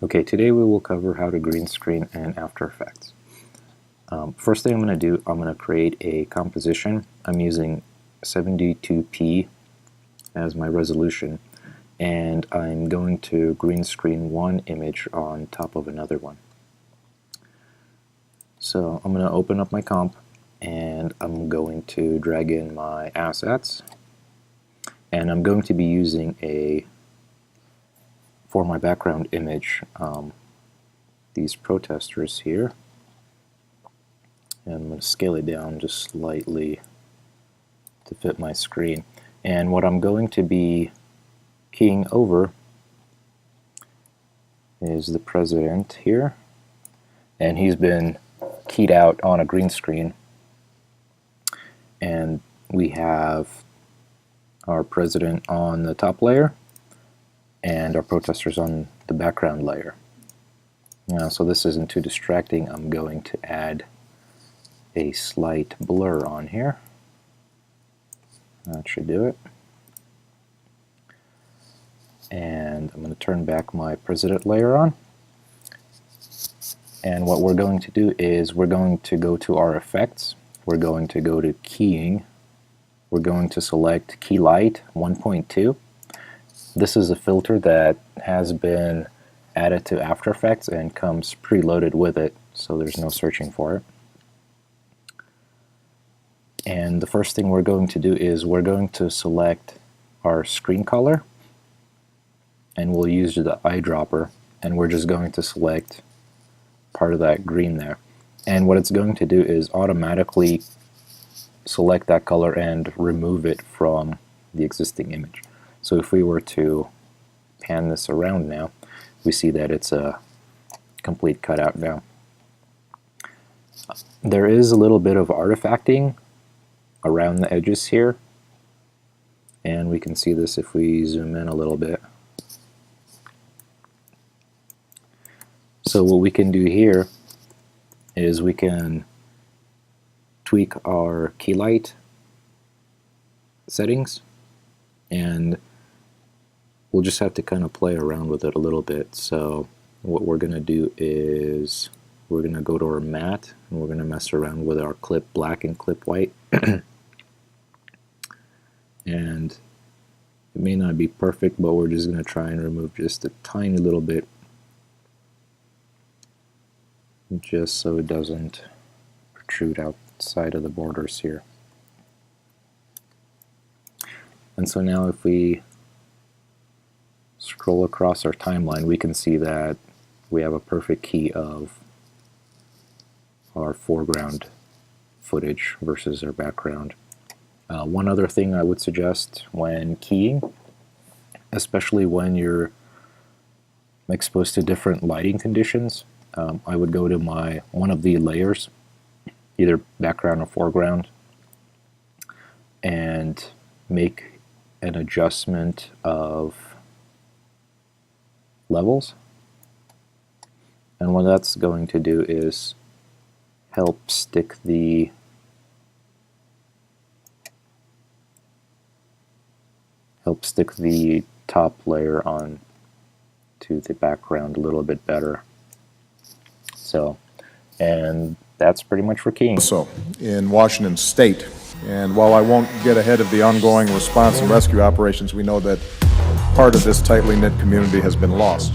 Okay, today we will cover how to green screen in After Effects. First thing I'm going to do, I'm going to create a composition. I'm using 72p as my resolution, and I'm going to green screen one image on top of another one. So I'm going to open up my comp, and I'm going to drag in my assets, and I'm going to be using for my background image, these protesters here. And I'm going to scale it down just slightly to fit my screen. And what I'm going to be keying over is the president here. And he's been keyed out on a green screen. And we have our president on the top layer and our protesters on the background layer. Now, so this isn't too distracting, I'm going to add a slight blur on here. That should do it. And I'm going to turn back my president layer on. And what we're going to do is we're going to go to our effects. We're going to go to keying. We're going to select Key Light 1.2. This is a filter that has been added to After Effects and comes preloaded with it, so there's no searching for it. And the first thing we're going to do is we're going to select our screen color, and we'll use the eyedropper, and we're just going to select part of that green there. And what it's going to do is automatically select that color and remove it from the existing image. So if we were to pan this around now, we see that it's a complete cutout now. There is a little bit of artifacting around the edges here, and we can see this if we zoom in a little bit. So what we can do here is we can tweak our key light settings, and we'll just have to kind of play around with it a little bit. So what we're going to do is we're going to go to our matte, and we're going to mess around with our clip black and clip white. And it may not be perfect, but we're just going to try and remove just a tiny little bit, just so it doesn't protrude outside of the borders here. And so now if we scroll across our timeline, we can see that we have a perfect key of our foreground footage versus our background. One other thing I would suggest when keying, especially when you're exposed to different lighting conditions, I would go to one of the layers, either background or foreground, and make an adjustment of levels. And what that's going to do is help stick the top layer on to the background a little bit better. So, and that's pretty much for keying. Also, in Washington State, and while I won't get ahead of the ongoing response and rescue operations, we know that part of this tightly knit community has been lost.